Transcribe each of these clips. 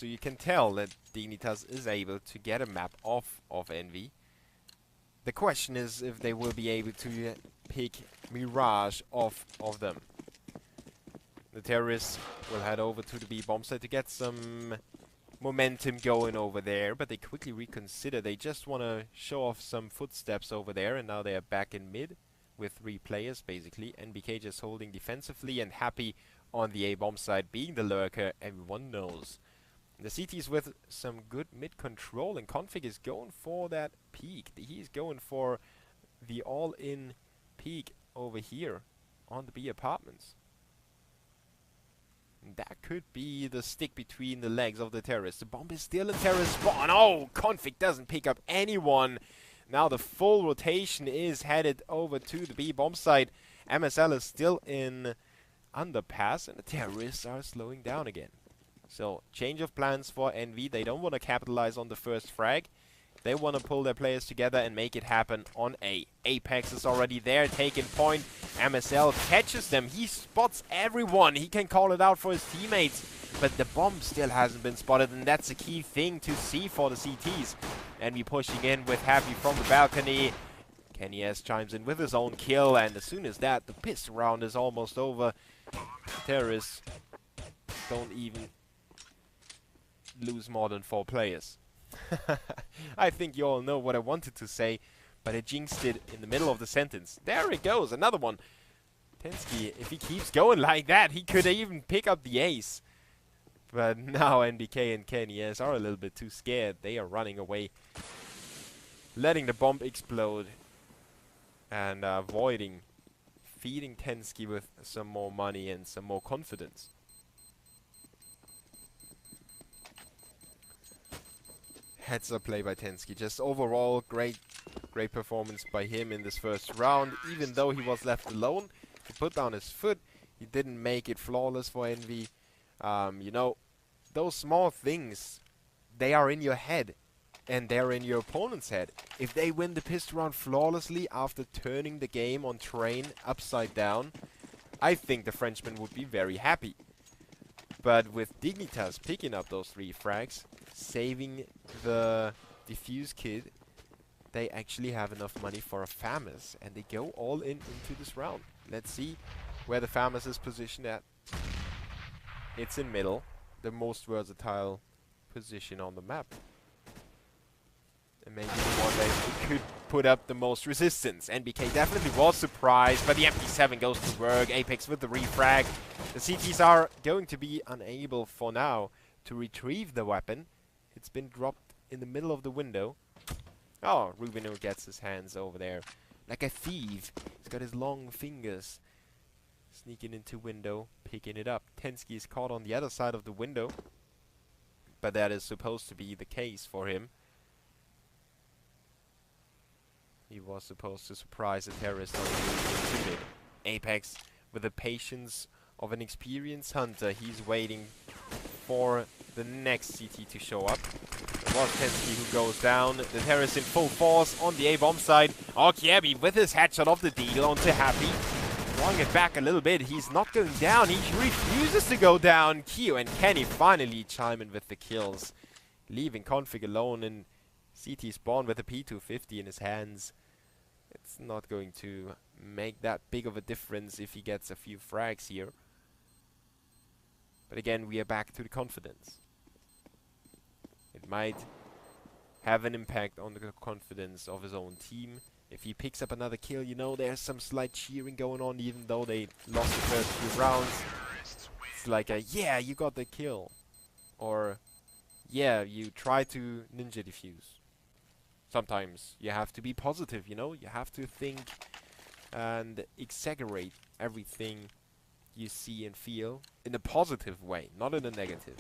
So you can tell that Dignitas is able to get a map off of Envy. The question is if they will be able to pick Mirage off of them. The terrorists will head over to the B bomb site to get some momentum going over there, but they quickly reconsider. They just want to show off some footsteps over there, and now they are back in mid with 3 players basically. NBK just holding defensively and happy on the A bomb side, being the lurker, everyone knows. The CT's with some good mid control, and Config is going for that peak. He's going for the all-in peak over here on the B apartments. That could be the stick between the legs of the terrorists. The bomb is still in terrorist spawn. Oh, Config doesn't pick up anyone. Now the full rotation is headed over to the B bomb site. MSL is still in underpass, and the terrorists are slowing down again. So, change of plans for Envy. They don't want to capitalize on the first frag. They want to pull their players together and make it happen on A. Apex is already there, taking point. MSL catches them. He spots everyone. He can call it out for his teammates. But the bomb still hasn't been spotted, and that's a key thing to see for the CTs. Envy pushing in with Happy from the balcony. Kenny S chimes in with his own kill, and as soon as that, the pistol round is almost over. Terrorists don't even lose more than 4 players. I think you all know what I wanted to say, but I jinxed it in the middle of the sentence. There it goes, another one. Tensky, if he keeps going like that, he could even pick up the ace. But now NBK and Kenny S are a little bit too scared. They are running away, letting the bomb explode and avoiding feeding Tensky with some more money and some more confidence. Heads up play by Tensky. Just overall great performance by him in this first round. Even though he was left alone, he put down his foot. He didn't make it flawless for Envy. You know, those small things, they are in your head and they're in your opponent's head. If they win the pistol round flawlessly after turning the game on train upside down, I think the Frenchman would be very happy. But with Dignitas picking up those 3 frags, saving the defuse kit, they actually have enough money for a FAMAS, and they go all in into this round. Let's see where the FAMAS is positioned at. It's in middle, the most versatile position on the map. And maybe the one that could put up the most resistance. NBK definitely was surprised, but the MP7 goes to work. Apex with the refrag. The CTs are going to be unable for now to retrieve the weapon. It's been dropped in the middle of the window. Oh, Rubino gets his hands over there like a thief. He's got his long fingers sneaking into window, picking it up. Tensky is caught on the other side of the window, but that is supposed to be the case for him. He was supposed to surprise the terrorist on the mid. Apex with the patience of an experienced hunter. He's waiting for the next CT to show up. It was Tensky who goes down. The terrorist in full force on the A bomb side. Oh, Kiebi with his headshot of the deal onto Happy. Drawing it back a little bit. He's not going down. He refuses to go down. Kyo and Kenny finally chime in with the kills, leaving Config alone in CT spawn with a P250 in his hands. It's not going to make that big of a difference if he gets a few frags here. But again, we are back to the confidence. It might have an impact on the confidence of his own team. If he picks up another kill, you know, there's some slight cheering going on, even though they lost the first few rounds. It's like a, yeah, you got the kill. Or, yeah, you try to ninja defuse. Sometimes you have to be positive, you know? You have to think and exaggerate everything you see and feel in a positive way, not in a negative.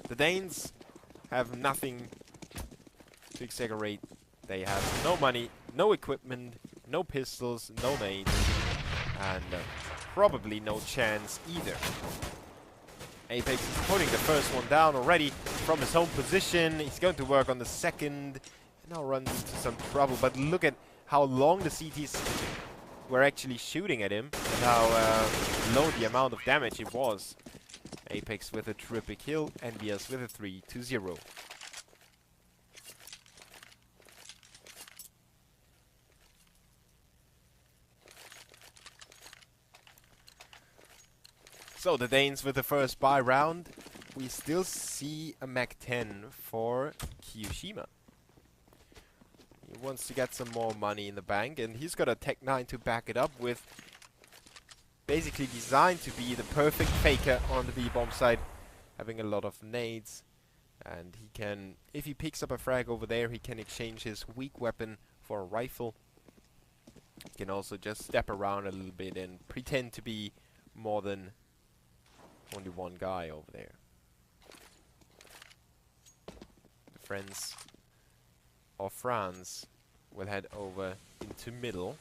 The Danes have nothing to exaggerate. They have no money, no equipment, no pistols, no nades, and probably no chance either. Apex is putting the first one down already from his home position. He's going to work on the second. And now runs into some trouble. But look at how long the CTs were actually shooting at him and how low the amount of damage it was. Apex with a triple kill, ENVYUS with a 3-0. So the Danes with the first buy round. We still see a map 2 for Kyoshima. He wants to get some more money in the bank, and he's got a Tech 9 to back it up with. Basically designed to be the perfect faker on the B-bomb side, having a lot of nades. And he can, if he picks up a frag over there, he can exchange his weak weapon for a rifle. He can also just step around a little bit and pretend to be more than only one guy over there. The friends of France will head over into middle.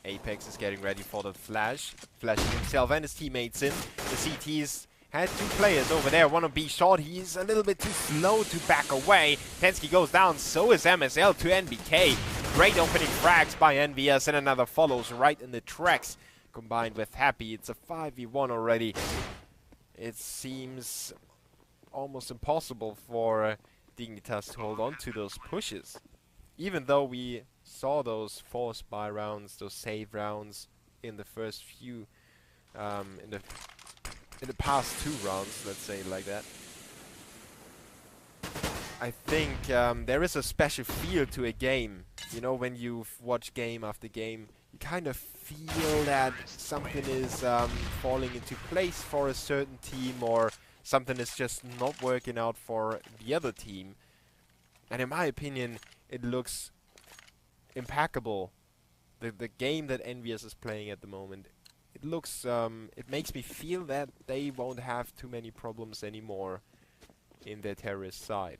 Apex is getting ready for the flash. Flashing himself and his teammates in. The CTs had 2 players over there. One on B short. He's a little bit too slow to back away. Pensky goes down. So is MSL to NBK. Great opening frags by ENVYUS, and another follows right in the tracks. Combined with Happy, it's a 5v1 already. It seems almost impossible for Dignitas to hold on to those pushes. Even though we saw those forced buy rounds, those save rounds in the first few, in the past 2 rounds, let's say it like that. I think there is a special feel to a game. You know, when you watch game after game, you kind of feel that something is falling into place for a certain team, or something is just not working out for the other team. And in my opinion, it looks impeccable. The game that ENVYUS is playing at the moment, it looks, it makes me feel that they won't have too many problems anymore in their terrorist side.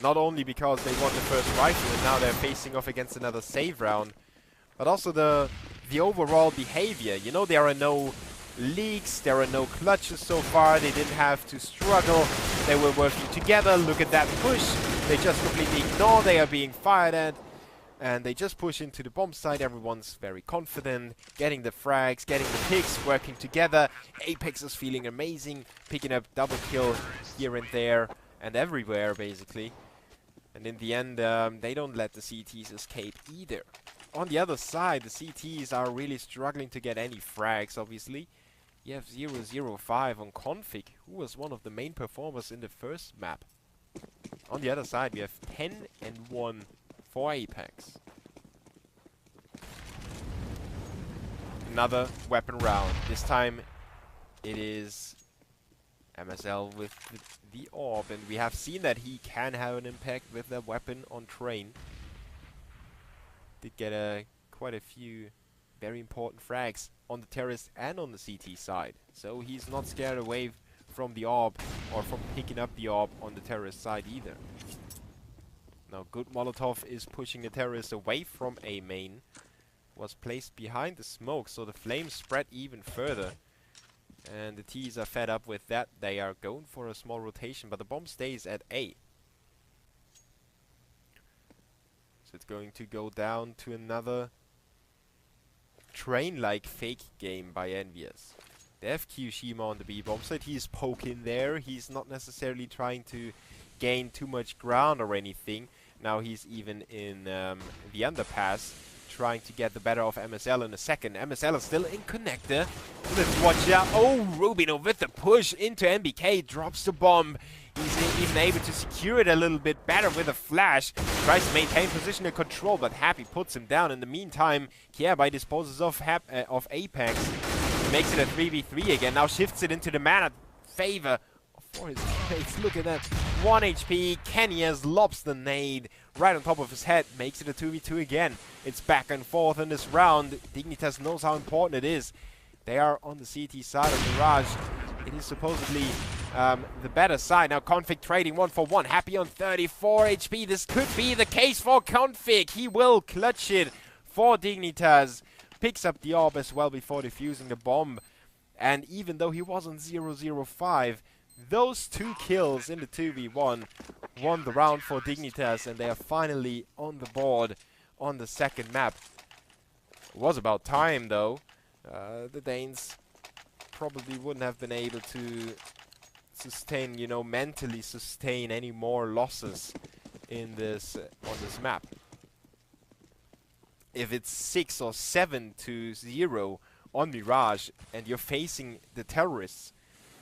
Not only because they won the first rifle and now they're facing off against another save round, but also the overall behavior. You know, there are no leaks, there are no clutches so far, they didn't have to struggle, they were working together. Look at that push, they just completely ignore, they are being fired at, and they just push into the bomb site. Everyone's very confident, getting the frags, getting the picks, working together. Apex is feeling amazing, picking up double kill here and there and everywhere basically. And in the end, they don't let the CTs escape either. On the other side, the CTs are really struggling to get any frags, obviously. You have 005 on Config, who was one of the main performers in the first map. On the other side, we have 10 and 1 for Apex. Another weapon round. This time, it is MSL with the orb, and we have seen that he can have an impact with the weapon on train. Did get quite a few very important frags on the terrorist and on the CT side, so he's not scared away from the orb or from picking up the orb on the terrorist side either. Now good Molotov is pushing the terrorist away from A main, was placed behind the smoke, so the flames spread even further. And the T's are fed up with that. They are going for a small rotation, but the bomb stays at A. So it's going to go down to another train-like fake game by ENVYUS. They have Kyoshima on the B bomb site. He's poking there. He's not necessarily trying to gain too much ground or anything. Now he's even in the underpass, trying to get the better of MSL in a second. MSL is still in connector. Let's watch out. Oh, Rubino with the push into NBK, drops the bomb. He's even able to secure it a little bit better with a flash. Tries to maintain position and control, but Happy puts him down. In the meantime, Kierby disposes of Apex. Makes it a 3v3 again. Now shifts it into the mana favor for his teammates. Look at that. 1 HP. Kenyas lobs the nade right on top of his head. Makes it a 2v2 again. It's back and forth in this round. Dignitas knows how important it is. They are on the CT side of Mirage. It is supposedly the better side. Now Config trading 1-for-1. Happy on 34 HP. This could be the case for Config. He will clutch it for Dignitas. Picks up the orb as well before defusing the bomb. And even though he was on 005, those 2 kills in the 2v1 won the round for Dignitas, and they are finally on the board on the second map. It was about time though. The Danes probably wouldn't have been able to sustain, you know, mentally sustain any more losses in this on this map. If it's 6 or 7-0 on Mirage and you're facing the terrorists,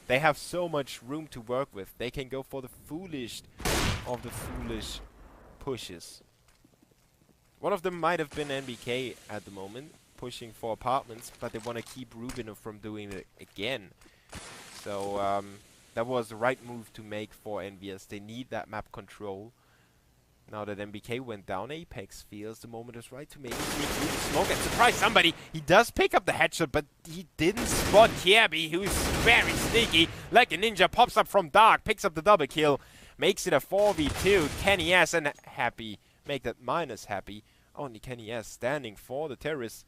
they have so much room to work with. They can go for the foolish of the foolish pushes. One of them might have been NBK at the moment, pushing for apartments, but they want to keep Rubino from doing it again. So that was the right move to make for ENVYUS. They need that map control. Now that MBK went down, Apex feels the moment is right to maybe sneak through the smoke and surprise somebody. He does pick up the headshot, but he didn't spot Kjaerbye, who's very sneaky. Like a ninja, pops up from dark, picks up the double kill, makes it a 4v2. Kenny S and happy, make that minus happy. Only Kenny S standing for the terrorists,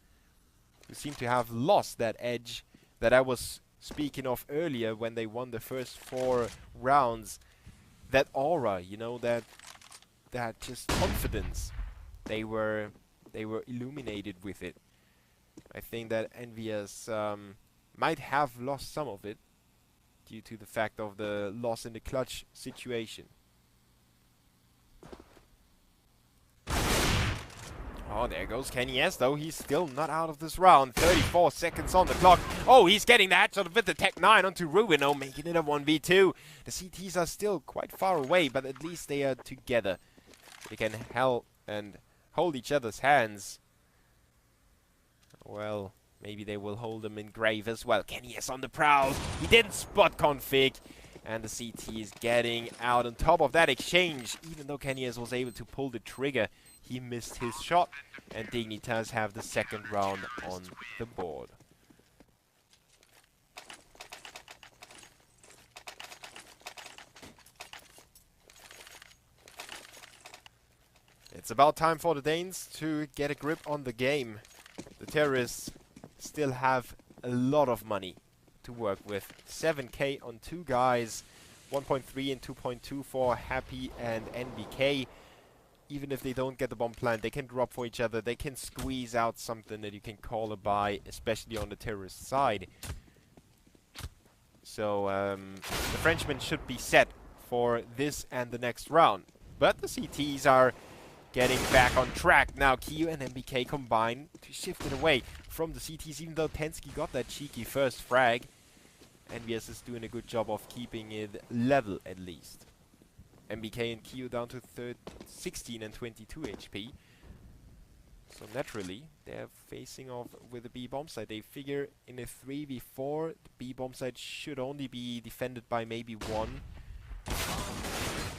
who seem to have lost that edge that I was speaking of earlier when they won the first 4 rounds. That aura, you know, that just confidence, they were illuminated with it. I think that ENVYUS might have lost some of it due to the fact of the loss in the clutch situation. Oh, there goes Kenny S, though. He's still not out of this round. 34 seconds on the clock. Oh, he's getting the headshot with the Tech 9 onto Rubino, making it a 1v2. The CTs are still quite far away, but at least they are together. They can help and hold each other's hands. Well, maybe they will hold them in grave as well. Kenny S on the prowl. He didn't spot Config. And the CT is getting out on top of that exchange. Even though Kenny S was able to pull the trigger, he missed his shot. And Dignitas have the second round on the board. It's about time for the Danes to get a grip on the game. The terrorists still have a lot of money to work with. 7k on 2 guys, 1.3 and 2.2 for Happy and NBK. Even if they don't get the bomb plant, they can drop for each other. They can squeeze out something that you can call a buy, especially on the terrorist side. So the Frenchmen should be set for this and the next round. But the CTs are getting back on track. Now Kyu and MBK combine to shift it away from the CTs, even though Tensky got that cheeky first frag. ENVYUS is doing a good job of keeping it level at least. MBK and Kyu down to 16 and 22 HP. So naturally, they're facing off with the B bomb side. They figure in a 3v4, the B bomb side should only be defended by maybe 1. You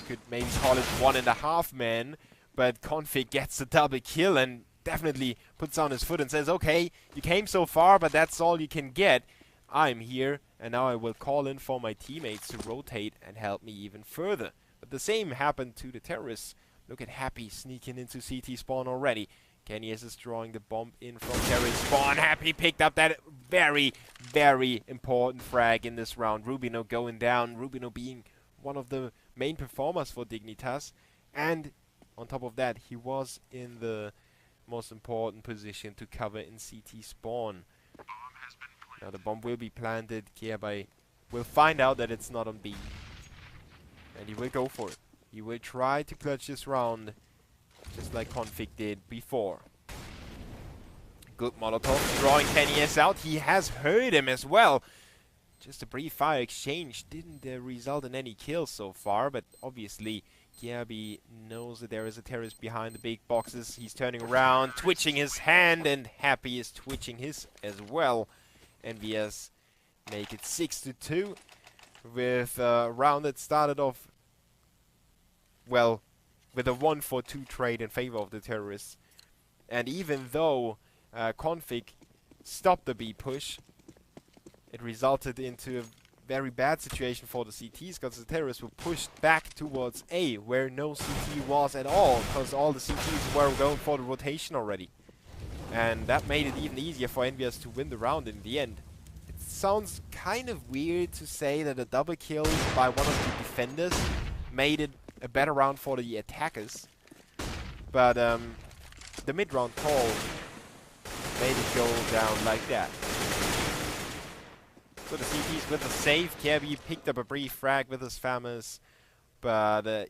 could maybe call it 1.5 men. But Config gets a double kill and definitely puts on his foot and says, okay, you came so far, but that's all you can get. I'm here, and now I will call in for my teammates to rotate and help me even further. But the same happened to the terrorists. Look at Happy sneaking into CT spawn already. Kenny S is drawing the bomb in from terrorist spawn. Happy picked up that very, very important frag in this round. Rubino going down. Rubino being one of the main performers for Dignitas. And on top of that, he was in the most important position to cover in CT spawn. Now the bomb will be planted. Kjaerbye will find out that it's not on B. And he will go for it. He will try to clutch this round, just like Config did before. Good Molotov, drawing Kenny S out. He has heard him as well. Just a brief fire exchange didn't result in any kills so far, but obviously Kjaerbye knows that there is a terrorist behind the big boxes. He's turning around, twitching his hand, and Happy is twitching his as well. ENVYUS make it 6-2 with a round that started off, well, with a 1-for-2 trade in favor of the terrorists. And even though Config stopped the B push, it resulted into a very bad situation for the CTs, because the terrorists were pushed back towards A, where no CT was at all, because all the CTs were going for the rotation already. And that made it even easier for ENVYUS to win the round in the end. It sounds kind of weird to say that a double kill by one of the defenders made it a better round for the attackers. But the mid-round call made it go down like that. So the CTs with the save. Kirby picked up a brief frag with his Famous, but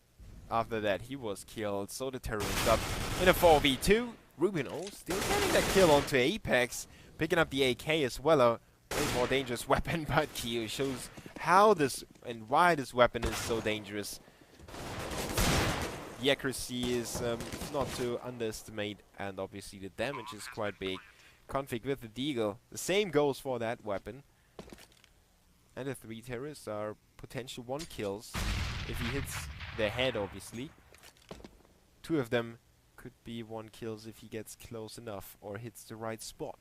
after that he was killed. So the terrorist up in a 4v2. Rubino still getting that kill onto Apex, picking up the AK as well. A way more dangerous weapon, but Kyo shows how this and why this weapon is so dangerous. The accuracy is not to underestimate, and obviously the damage is quite big. Config with the Deagle. The same goes for that weapon. And the 3 terrorists are potential 1 kills if he hits their head, obviously. 2 of them could be 1 kills if he gets close enough or hits the right spot.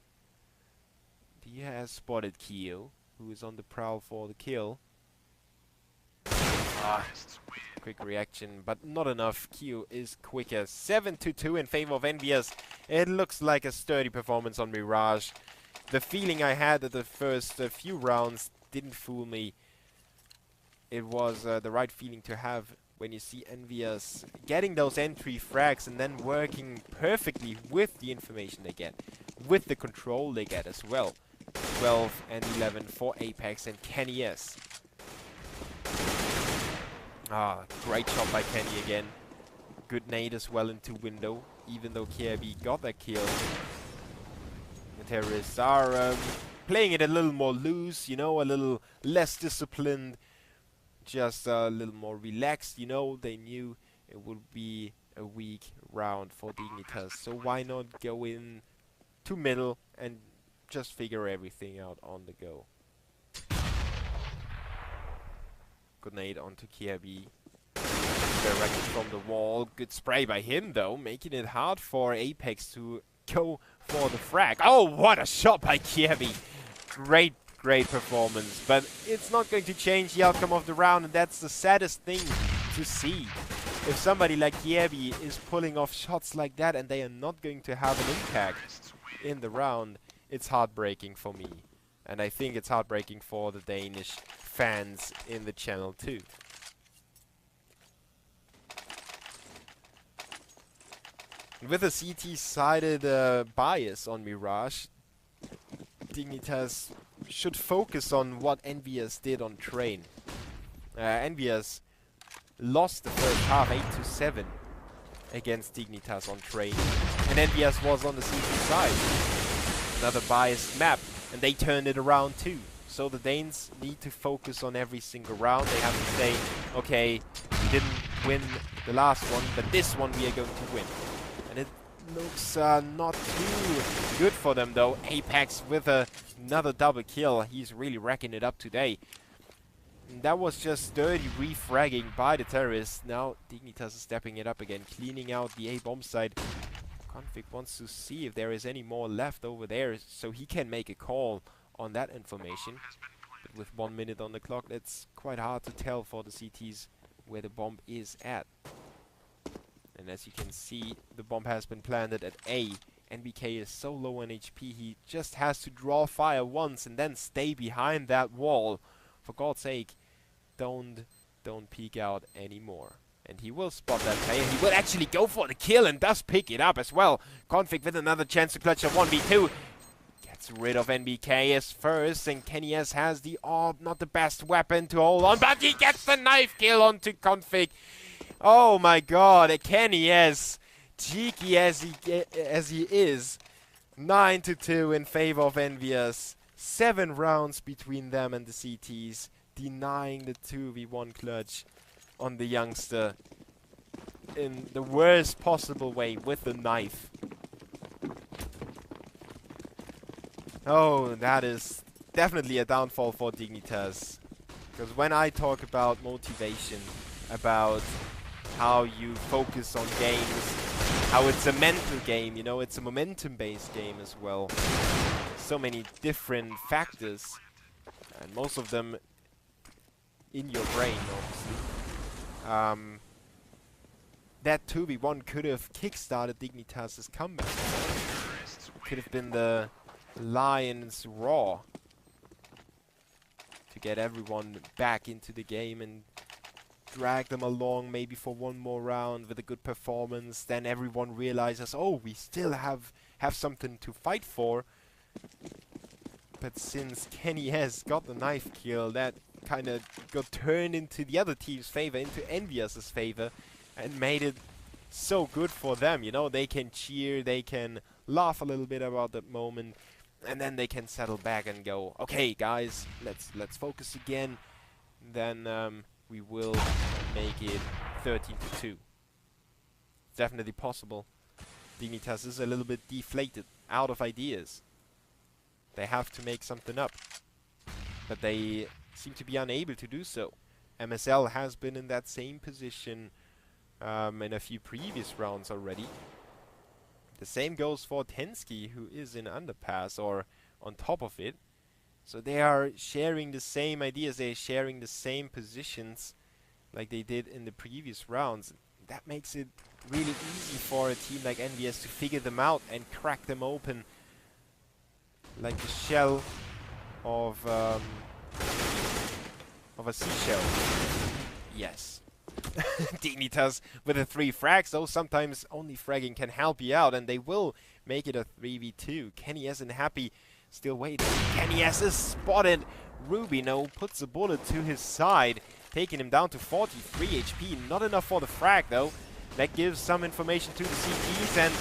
He has spotted Kyo, who is on the prowl for the kill. Quick reaction, but not enough. Kyo is quicker. 7-2 in favor of ENVYUS. It looks like a sturdy performance on Mirage. The feeling I had at the first few rounds didn't fool me. It was the right feeling to have when you see ENVYUS getting those entry frags and then working perfectly with the information they get, with the control they get as well. 12 and 11 for Apex and Kenny S. Great shot by Kenny again. Good nade as well into window, even though KRB got that kill. The terrorists are playing it a little more loose, you know, a little less disciplined, just a little more relaxed, you know. They knew it would be a weak round for Dignitas, so why not go in to middle and just figure everything out on the go. Good nade onto KRB. Directed from the wall. Good spray by him though, making it hard for Apex to go for the frag. Oh, what a shot by KRB. Great performance, but it's not going to change the outcome of the round, and that's the saddest thing to see. If somebody like KRB is pulling off shots like that and they are not going to have an impact in the round, it's heartbreaking for me. And I think it's heartbreaking for the Danish fans in the channel too. With a CT-sided bias on Mirage, Dignitas should focus on what ENVYUS did on Train. ENVYUS lost the first half 8-7 against Dignitas on Train, and ENVYUS was on the CT side. Another biased map, and they turned it around too. So the Danes need to focus on every single round. They have to say, okay, we didn't win the last one, but this one we are going to win. And it looks not too good for them though. Apex with another double kill. He's really racking it up today. And that was just dirty refragging by the terrorists. Now Dignitas is stepping it up again, cleaning out the A-bomb site. Config wants to see if there is any more left over there, so he can make a call on that information. But with 1 minute on the clock, it's quite hard to tell for the CTs where the bomb is at. And as you can see, the bomb has been planted at A. NBK is so low on HP, he just has to draw fire once and then stay behind that wall. For God's sake, don't peek out anymore. And he will spot that player. He will actually go for the kill and does pick it up as well. Config with another chance to clutch a 1v2. Gets rid of NBKS first, and Kenny S has the AWP, not the best weapon to hold on, but he gets the knife kill onto Config. Oh my god, Kenny S, cheeky as he is, 9-2 in favor of ENVYUS. 7 rounds between them and the CTs, denying the 2v1 clutch on the youngster in the worst possible way with the knife. Oh, that is definitely a downfall for Dignitas. Because when I talk about motivation, about how you focus on games, how it's a mental game, you know, it's a momentum-based game as well. So many different factors, and most of them in your brain, obviously. That 2v1 could have kickstarted Dignitas' comeback. Could have been the Lions' Raw to get everyone back into the game and drag them along maybe for one more round with a good performance. Then everyone realizes, oh, we still have something to fight for. But since Kenny has got the knife kill, that kind of got turned into the other team's favor, into ENVYUS's favor, and made it so good for them. You know, they can cheer, they can laugh a little bit about that moment, and then they can settle back and go, okay guys, let's focus again. Then we will make it 13-2. Definitely possible. Dignitas is a little bit deflated, out of ideas. They have to make something up, but they seem to be unable to do so. MSL has been in that same position in a few previous rounds already. The same goes for Tensky, who is in underpass or on top of it. So they are sharing the same ideas, they're sharing the same positions like they did in the previous rounds. That makes it really easy for a team like ENVYUS to figure them out and crack them open like the shell of a seashell. Yes. Dignitas with the 3 frags, though sometimes only fragging can help you out, and they will make it a 3v2. Kenny isn't happy, still waiting. Kenny has spotted Rubino, puts a bullet to his side, taking him down to 43 HP. Not enough for the frag, though. That gives some information to the CTs and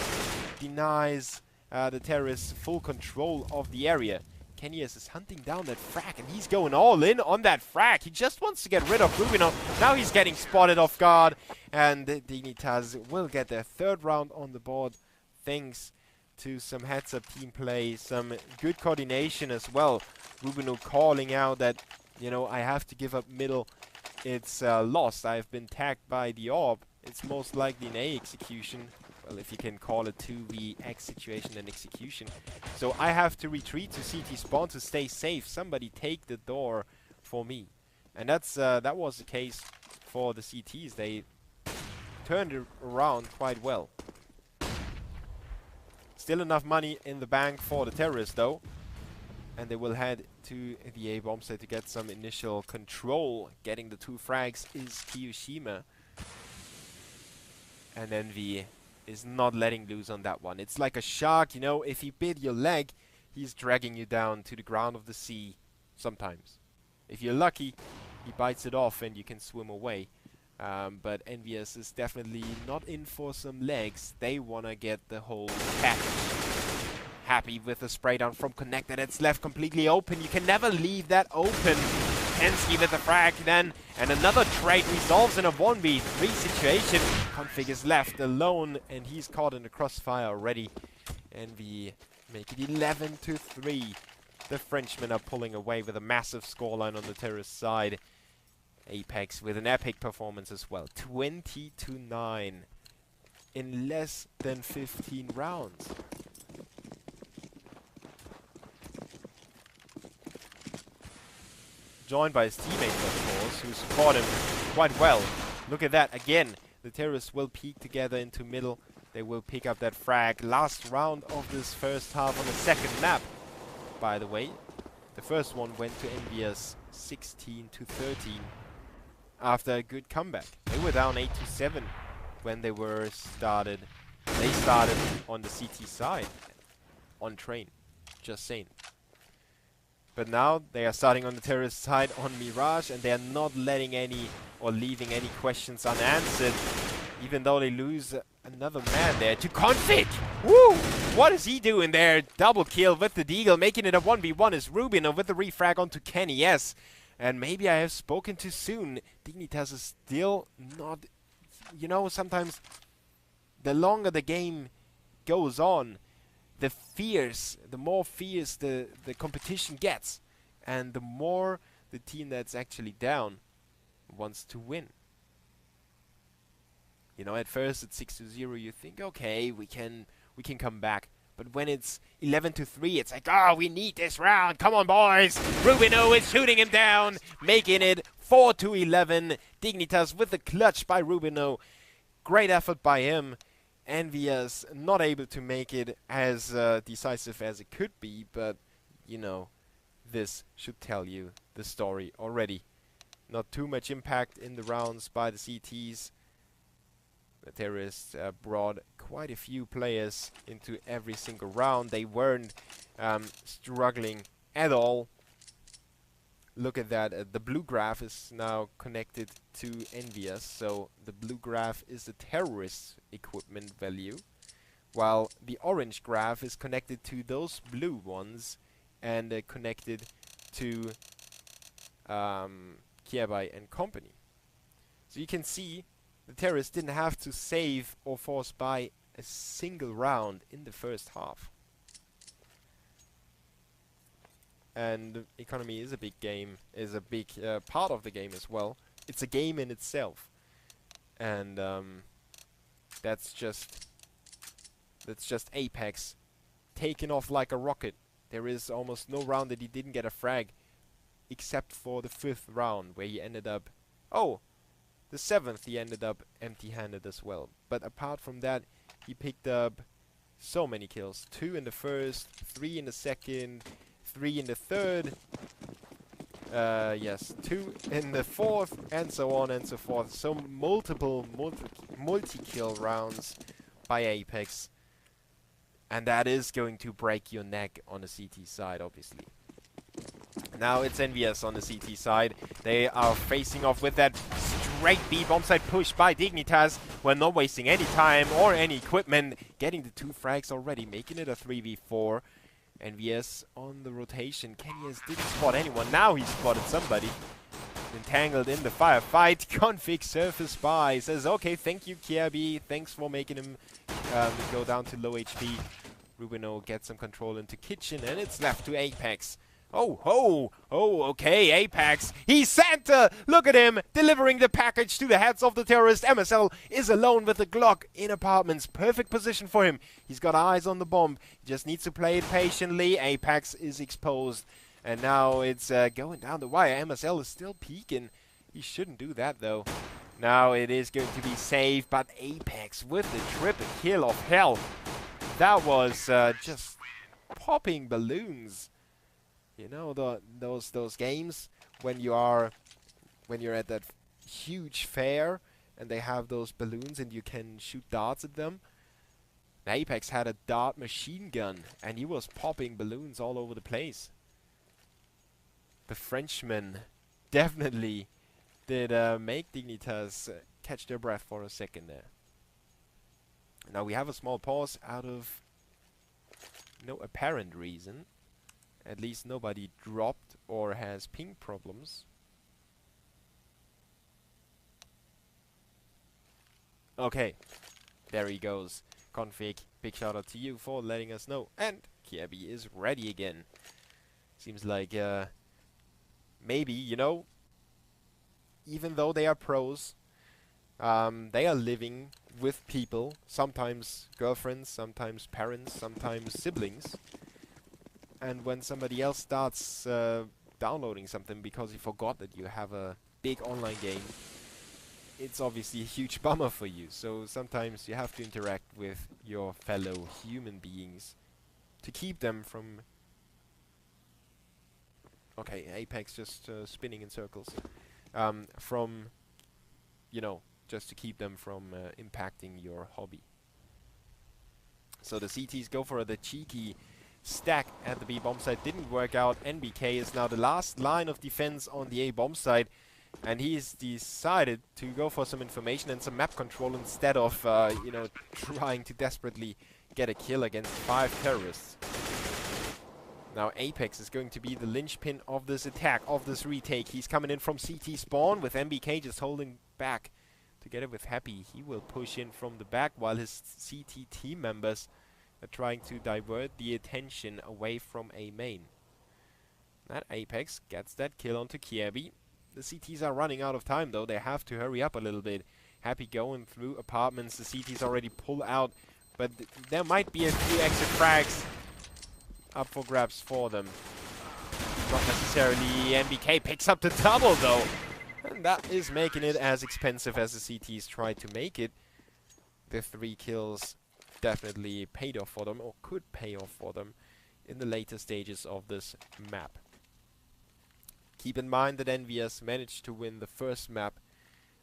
denies the terrorists full control of the area. Kenny is hunting down that frag, and he's going all in on that frag. He just wants to get rid of Rubino. Now he's getting spotted off guard, and Dignitas will get their 3rd round on the board thanks to some heads-up team play, some good coordination as well. Rubino calling out that, you know, I have to give up middle. It's lost. I've been tagged by the orb. It's most likely an A execution. Well, if you can call it 2vX situation and execution. So I have to retreat to CT spawn to stay safe. Somebody take the door for me. And that's that was the case for the CTs. They turned it around quite well. Still enough money in the bank for the terrorists though. And they will head to the A bomb site to get some initial control. Getting the 2 frags is Kiyoshima. And Envy is not letting loose on that one. It's like a shark, you know, if he bit your leg, he's dragging you down to the ground of the sea sometimes. If you're lucky, he bites it off and you can swim away. But ENVYUS is definitely not in for some legs. They want to get the whole package. Happy with the spray down from Connected. It's left completely open. You can never leave that open. Tensky with the frag then, and another trade resolves in a 1v3 situation. Config is left alone, and he's caught in the crossfire already. And we make it 11-3. The Frenchmen are pulling away with a massive scoreline on the terrorist side. Apex with an epic performance as well. 20-9 in less than 15 rounds. Joined by his teammates, of course, who support him quite well. Look at that again. The terrorists will peek together into middle. They will pick up that frag. Last round of this first half on the 2nd map, by the way. The first one went to ENVYUS 16-13 after a good comeback. They were down 8-7 when they were started. They started on the CT side on train. Just saying. But now they are starting on the terrorist side on Mirage, and they are not letting any or leaving any questions unanswered, even though they lose another man there to Config. Woo! What is he doing there? Double kill with the Deagle, making it a 1v1 is Rubino with the refrag onto Kenny. Yes, and maybe I have spoken too soon. Dignitas is still not, you know, sometimes the longer the game goes on, the more fierce the competition gets, and the more the team that's actually down wants to win. You know, at first it's 6-0, you think, okay, we can come back. But when it's 11-3, it's like, oh, we need this round. Come on, boys. Rubino is shooting him down, making it 4-11. Dignitas with the clutch by Rubino. Great effort by him. ENVYUS not able to make it as decisive as it could be, but, you know, this should tell you the story already. Not too much impact in the rounds by the CTs. The terrorists brought quite a few players into every single round. They weren't struggling at all. Look at that. The blue graph is now connected to ENVYUS, so the blue graph is the terrorist equipment value, while the orange graph is connected to those blue ones and connected to Kiebai and company. So you can see the terrorists didn't have to save or force buy a single round in the first half. And economy is a big game, is a big part of the game as well. It's a game in itself, and that's just Apex taking off like a rocket. There is almost no round that he didn't get a frag, except for the 5th round where he ended up. Oh, the 7th he ended up empty-handed as well. But apart from that, he picked up so many kills. 2 in the first, 3 in the second, 3 in the third, yes, 2 in the fourth, and so on and so forth. So multiple multi-kill rounds by Apex. And that is going to break your neck on the CT side, obviously. Now it's ENVYUS on the CT side. They are facing off with that straight B bomb side push by Dignitas. We're not wasting any time or any equipment. Getting the 2 frags already, making it a 3v4. ENVYUS on the rotation. Kenyas didn't spot anyone. Now he spotted somebody. Entangled in the firefight. Config surface by. Says, okay, thank you, KRB. Thanks for making him go down to low HP. Rubino gets some control into kitchen, and it's left to Apex. Oh, okay, Apex. He's Santa! Look at him, delivering the package to the heads of the terrorist. MSL is alone with the Glock in apartments. Perfect position for him. He's got eyes on the bomb. He just needs to play it patiently. Apex is exposed. And now it's going down the wire. MSL is still peeking. He shouldn't do that, though. Now it is going to be saved, but Apex with the triple kill of hell. That was just popping balloons. You know, those games when you're at that huge fair and they have those balloons and you can shoot darts at them. Apex had a dart machine gun and he was popping balloons all over the place. The Frenchman definitely did make Dignitas catch their breath for a second there. Now we have a small pause out of no apparent reason. At least nobody dropped or has ping problems. Okay, there he goes. Config, big shout out to you for letting us know. And Kirby is ready again. Seems like maybe, you know, even though they are pros, they are living with people, sometimes girlfriends, sometimes parents, sometimes siblings. And when somebody else starts downloading something because he forgot that you have a big online game, it's obviously a huge bummer for you. So sometimes you have to interact with your fellow human beings to keep them from... Okay, Apex just spinning in circles. From, you know, just to keep them from impacting your hobby. So the CTs go for the cheeky stack at the B bomb site. Didn't work out. NBK is now the last line of defense on the A bomb site, and he's decided to go for some information and some map control instead of you know, trying to desperately get a kill against 5 terrorists. Now Apex is going to be the linchpin of this attack, of this retake. He's coming in from CT spawn with MBK just holding back. Together with Happy, he will push in from the back while his CT team members are trying to divert the attention away from A main. That Apex gets that kill onto Kiebi. The CTs are running out of time though. They have to hurry up a little bit. Happy going through apartments. The CTs already pull out, but there might be a few extra frags up for grabs for them. Not necessarily. MBK picks up the double though. And that is making it as expensive as the CTs try to make it. The 3 kills definitely paid off for them, or could pay off for them, in the later stages of this map. Keep in mind that ENVYUS managed to win the first map.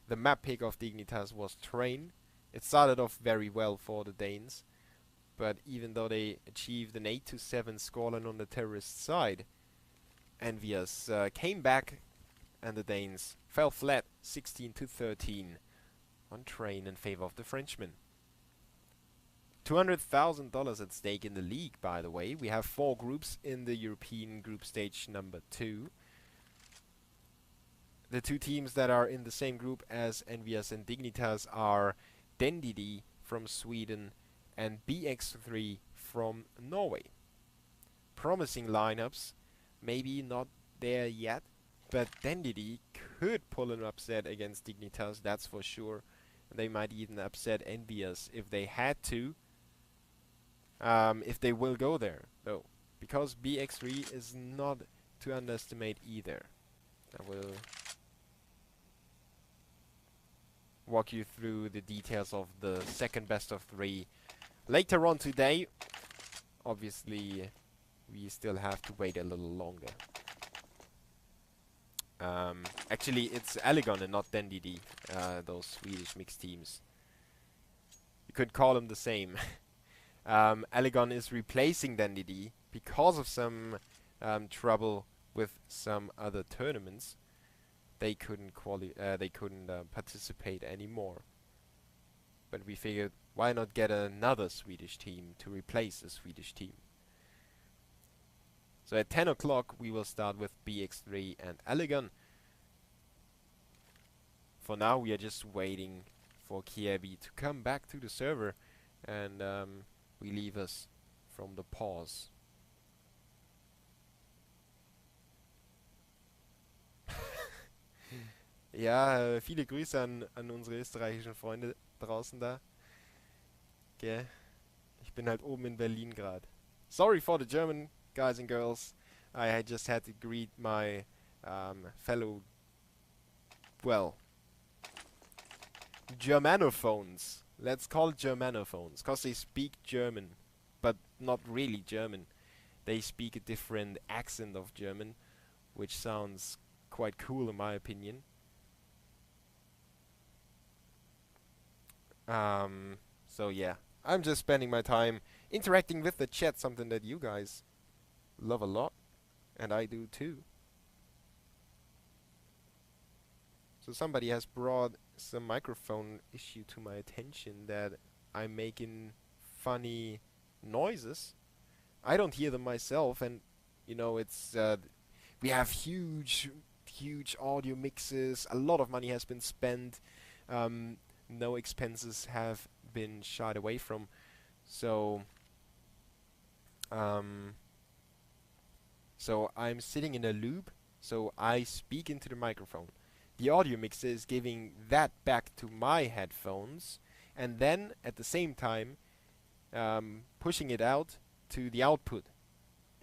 The map pick of Dignitas was Train. It started off very well for the Danes, but even though they achieved an 8-7 scoreline on the terrorist side, ENVYUS came back, and the Danes fell flat 16-13 on train in favor of the Frenchmen. $200,000 at stake in the league, by the way. We have 4 groups in the European group stage number 2. The 2 teams that are in the same group as ENVYUS and Dignitas are Dendidi from Sweden and BX3 from Norway. Promising lineups, maybe not there yet, but Dendidi could pull an upset against Dignitas, that's for sure. They might even upset ENVYUS if they had to. If they will go there, though. Because BX3 is not to underestimate either. I will walk you through the details of the second best of 3 later on today. Obviously, we still have to wait a little longer. Actually, it's Allegon and not Dendidi, those Swedish mixed teams. You could call them the same. Allegon is replacing Dendidi because of some trouble with some other tournaments. They couldn't participate anymore. But we figured, why not get another Swedish team to replace a Swedish team? So at 10 o'clock we will start with BX3 and Allegon. For now we are just waiting for Kievi to come back to the server and relieve us from the pause. Ja, viele Grüße an unsere österreichischen Freunde draußen da. Okay. Ich bin halt oben in Berlin gerade. Sorry for the German guys and girls. I just had to greet my fellow, well, Germanophones. Let's call it Germanophones, because they speak German, but not really German. They speak a different accent of German, which sounds quite cool in my opinion. So yeah, I'm just spending my time interacting with the chat, something that you guys love a lot, and I do too. So somebody has brought some microphone issue to my attention, that I'm making funny noises. I don't hear them myself, and you know, it's we have huge audio mixes. A lot of money has been spent. No expenses have been shied away from. So so I'm sitting in a loop, so I speak into the microphone. The audio mixer is giving that back to my headphones, and then at the same time pushing it out to the output.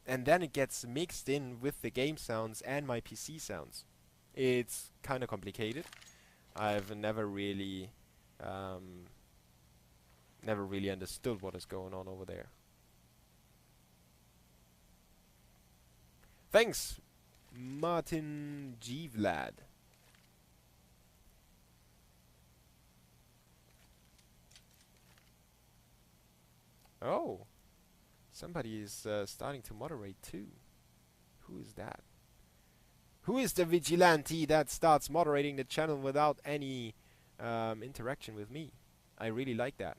And then it gets mixed in with the game sounds and my PC sounds. It's kind of complicated. I've never really understood what is going on over there. Thanks, Martin G. Vlad. Oh, somebody is starting to moderate too. Who is that? Who is the vigilante that starts moderating the channel without any interaction with me? I really like that.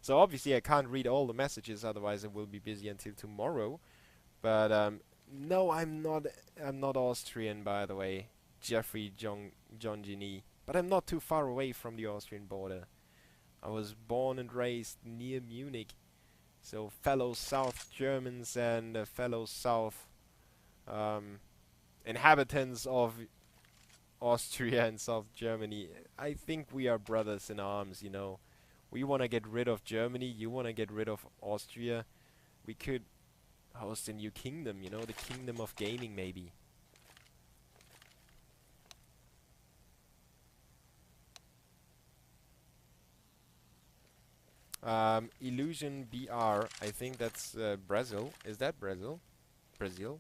So obviously I can't read all the messages, otherwise I will be busy until tomorrow. But no, I'm not Austrian, by the way, Jeffrey John Gini. But I'm not too far away from the Austrian border. I was born and raised near Munich. So fellow South Germans and fellow South inhabitants of Austria and South Germany, I think we are brothers in arms, you know. We want to get rid of Germany, you want to get rid of Austria. We could host a new kingdom, you know, the kingdom of gaming maybe. Illusion BR, I think that's Brazil. Is that Brazil? Brazil?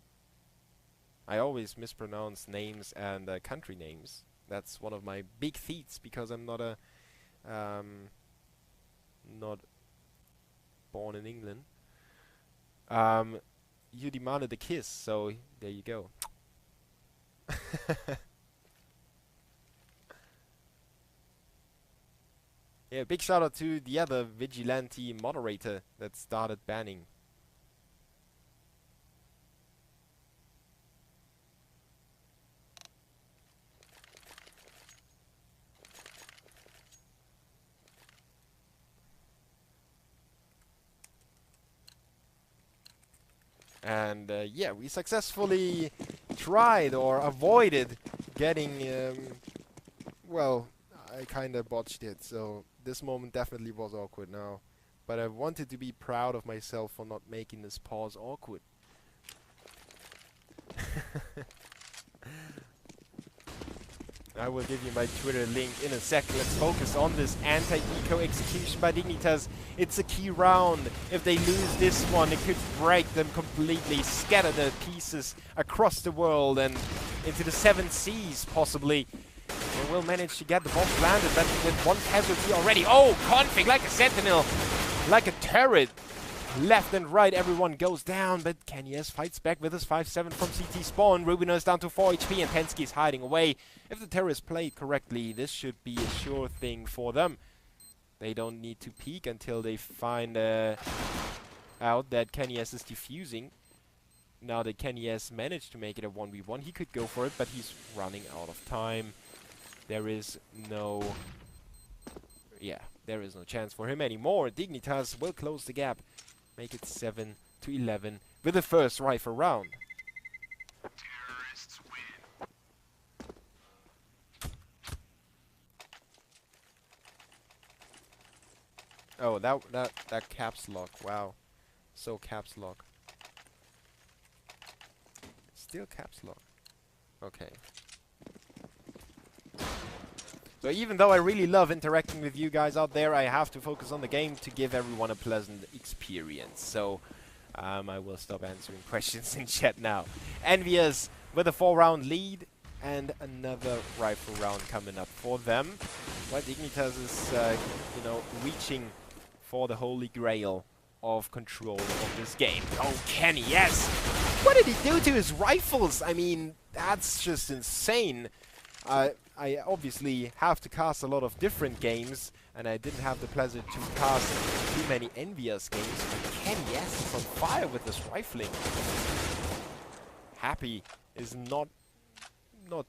I always mispronounce names and country names. That's one of my big feats, because I'm not not born in England. You demanded a kiss, so there you go. Yeah, big shout out to the other vigilante moderator that started banning. And yeah, we successfully tried or avoided getting, well, I kinda botched it, so this moment definitely was awkward now. But I wanted to be proud of myself for not making this pause awkward. I will give you my Twitter link in a second. Let's focus on this anti-eco execution by Dignitas. It's a key round. If they lose this one, it could break them completely, scatter their pieces across the world and into the 7 seas, possibly. They will manage to get the bomb planted, but with one casualty already. Oh, config like a sentinel, like a turret. Left and right, everyone goes down, but Kenyes fights back with his 5-7 from CT spawn. Rubino is down to 4 HP, and Pensky is hiding away. If the terrorists played correctly, this should be a sure thing for them. They don't need to peek until they find out that Kenyes is defusing. Now that Kenyes managed to make it a 1v1, he could go for it, but he's running out of time. There is no... yeah, there is no chance for him anymore. Dignitas will close the gap. Make it 7-11 with the first rifle round. Terrorists win. Oh, that caps lock. Wow, so caps lock. Still caps lock. Okay. So even though I really love interacting with you guys out there, I have to focus on the game to give everyone a pleasant experience. So I will stop answering questions in chat now. ENVYUS with a 4-round lead and another rifle round coming up for them. Well, Dignitas is, you know, reaching for the holy grail of control of this game. Oh, Kenny, yes! What did he do to his rifles? I mean, that's just insane. I obviously have to cast a lot of different games, and I didn't have the pleasure to cast too many ENVYUS games. But Kenny, yes, is on fire with this rifling. Happy is not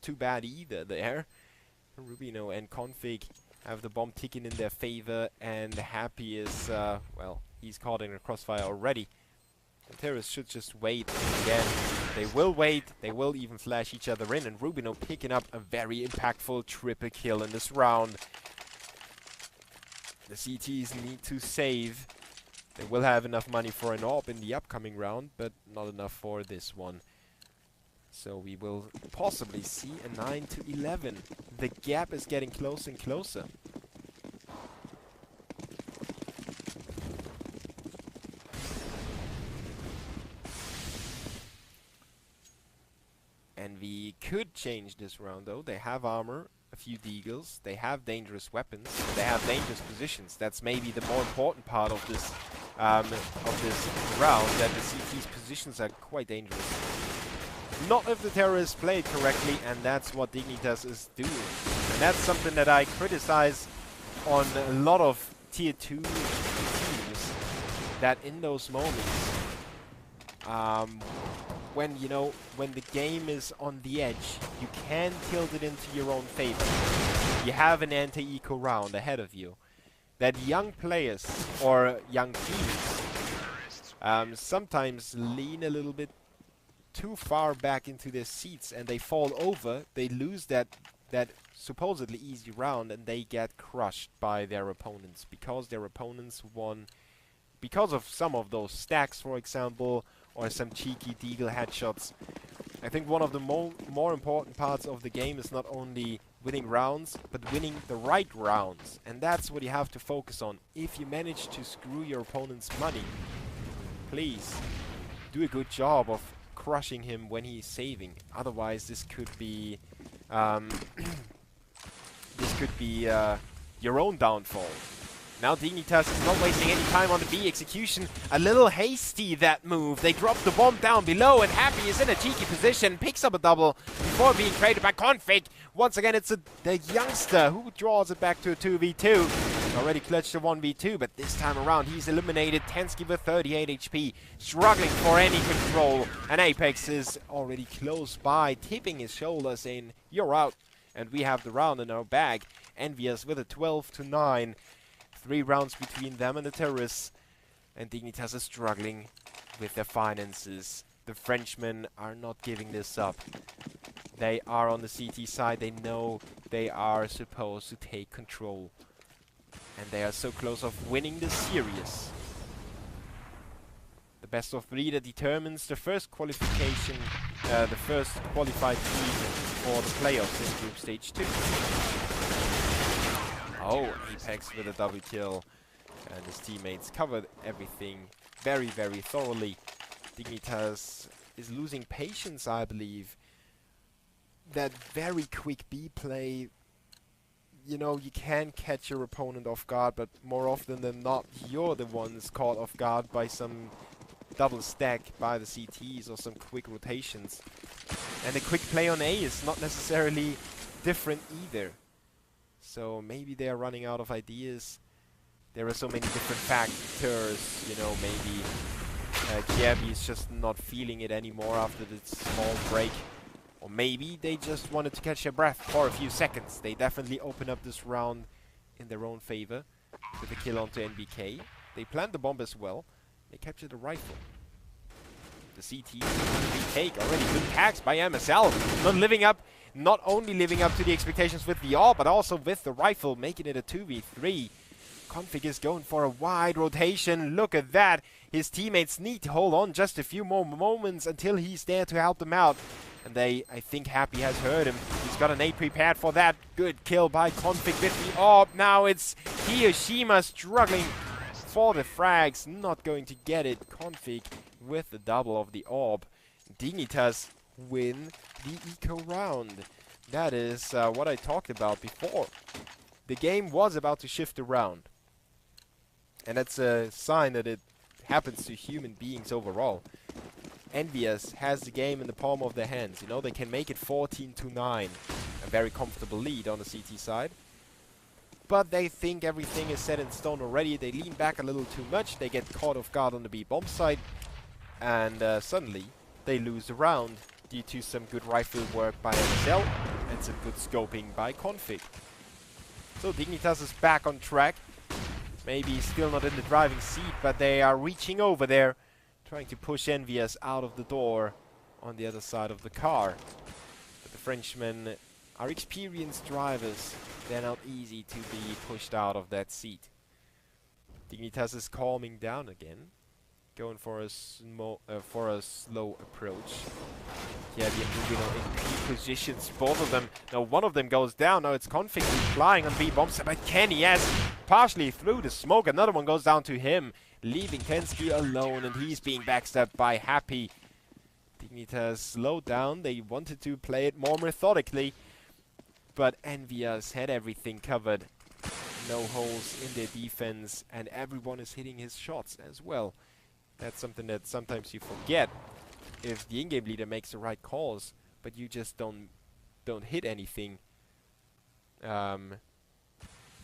too bad either there. Rubino and Config have the bomb ticking in their favor, and Happy is, well, he's caught in a crossfire already. The terrorists should just wait again. They will wait, they will even flash each other in, and Rubino picking up a very impactful triple kill in this round. The CTs need to save. They will have enough money for an AWP in the upcoming round, but not enough for this one. So we will possibly see a 9-11. The gap is getting closer and closer. Envy could change this round though. They have armor, a few deagles, they have dangerous weapons, they have dangerous positions. That's maybe the more important part of this round, that the CT's positions are quite dangerous. Not if the terrorists play it correctly, and that's what Dignitas is doing. And that's something that I criticize on a lot of tier 2 teams, that in those moments, when, you know, when the game is on the edge, you can tilt it into your own favor. You have an anti-eco round ahead of you. That young players or young teams sometimes lean a little bit too far back into their seats and they fall over. They lose that supposedly easy round, and they get crushed by their opponents because their opponents won because of some of those stacks, for example, or some cheeky deagle headshots. I think one of the more important parts of the game is not only winning rounds, but winning the right rounds. And that's what you have to focus on. If you manage to screw your opponent's money, please do a good job of crushing him when he's saving. Otherwise, this could be your own downfall. Now Dignitas is not wasting any time on the B execution. A little hasty, that move. They drop the bomb down below, and Happy is in a cheeky position. Picks up a double before being traded by Config. Once again, it's the youngster who draws it back to a 2v2. Already clutched a 1v2, but this time around he's eliminated. Tensky with 38 HP, struggling for any control. And Apex is already close by, tipping his shoulders in. You're out. And we have the round in our bag. ENVYUS with a 12-9. 3 rounds between them and the terrorists. And Dignitas is struggling with their finances. The Frenchmen are not giving this up. They are on the CT side. They know they are supposed to take control. And they are so close of winning the series. The best of 3 that determines the first qualification, the first qualified team for the playoffs in Group Stage 2. Oh, Apex with a double kill. And his teammates covered everything very, very thoroughly. Dignitas is losing patience, I believe. That very quick B play, you know, you can catch your opponent off guard, but more often than not, you're the ones caught off guard by some double stack by the CTs or some quick rotations. And the quick play on A is not necessarily different either. So maybe they are running out of ideas. There are so many different factors, you know, maybe Kiev is just not feeling it anymore after this small break. Or maybe they just wanted to catch their breath for a few seconds. They definitely open up this round in their own favor with a kill onto NBK. They planned the bomb as well. They captured the rifle. The CT retake, already good tags by MSL. Not only living up to the expectations with the AWP, but also with the rifle, making it a 2v3. Config is going for a wide rotation. Look at that. His teammates need to hold on just a few more moments until he's there to help them out. And I think Happy has heard him. He's got an A prepared for that. Good kill by Config with the AWP. Now it's Hiroshima struggling for the frags. Not going to get it. Config with the double of the AWP. Dignitas win the eco round. That is what I talked about before. The game was about to shift around. And that's a sign that it happens to human beings overall. ENVYUS has the game in the palm of their hands. You know, they can make it 14-9. A very comfortable lead on the CT side. But they think everything is set in stone already. They lean back a little too much. They get caught off guard on the B bomb side. And suddenly, they lose the round due to some good rifle work by MSL and some good scoping by Config. So Dignitas is back on track. Maybe still not in the driving seat, but they are reaching over there, trying to push ENVYUS out of the door on the other side of the car. But the Frenchmen are experienced drivers. They're not easy to be pushed out of that seat. Dignitas is calming down again, going for a slow approach. Yeah, they're moving on in key positions, both of them. Now one of them goes down. Now it's Config flying on B bombs, but Kenny has partially through the smoke. Another one goes down to him, leaving Tensky alone, and he's being backstabbed by Happy. Dignitas slowed down. They wanted to play it more methodically, but ENVYUS had everything covered. No holes in their defense, and everyone is hitting his shots as well. That's something that sometimes you forget. If the in-game leader makes the right calls, but you just don't hit anything,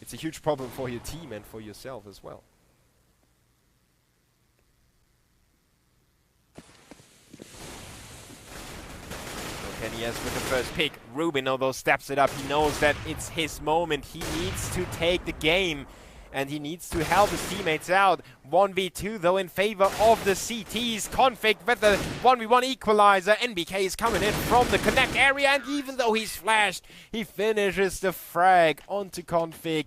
it's a huge problem for your team and for yourself as well. Kenny with the first pick. Rubin, although, steps it up. He knows that it's his moment. He needs to take the game. And he needs to help his teammates out. 1v2 though in favor of the CTs. Config with the 1v1 equalizer. NBK is coming in from the connect area, and even though he's flashed, he finishes the frag onto Config.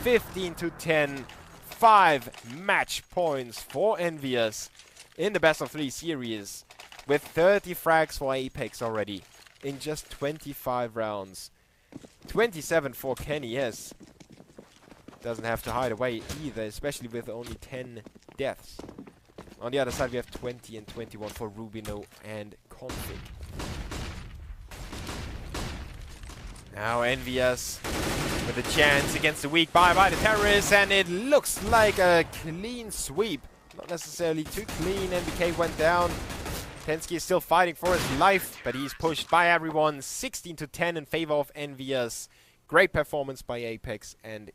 15-10. 5 match points for ENVYUS in the best of 3 series, with 30 frags for Apex already in just 25 rounds. 27 for Kenny S. Doesn't have to hide away either, especially with only 10 deaths. On the other side, we have 20 and 21 for Rubino and Config. Now ENVYUS with a chance against the weak buy by the terrorists, and it looks like a clean sweep. Not necessarily too clean. NBK went down. Pensky is still fighting for his life, but he's pushed by everyone. 16-10 in favor of ENVYUS. Great performance by Apex and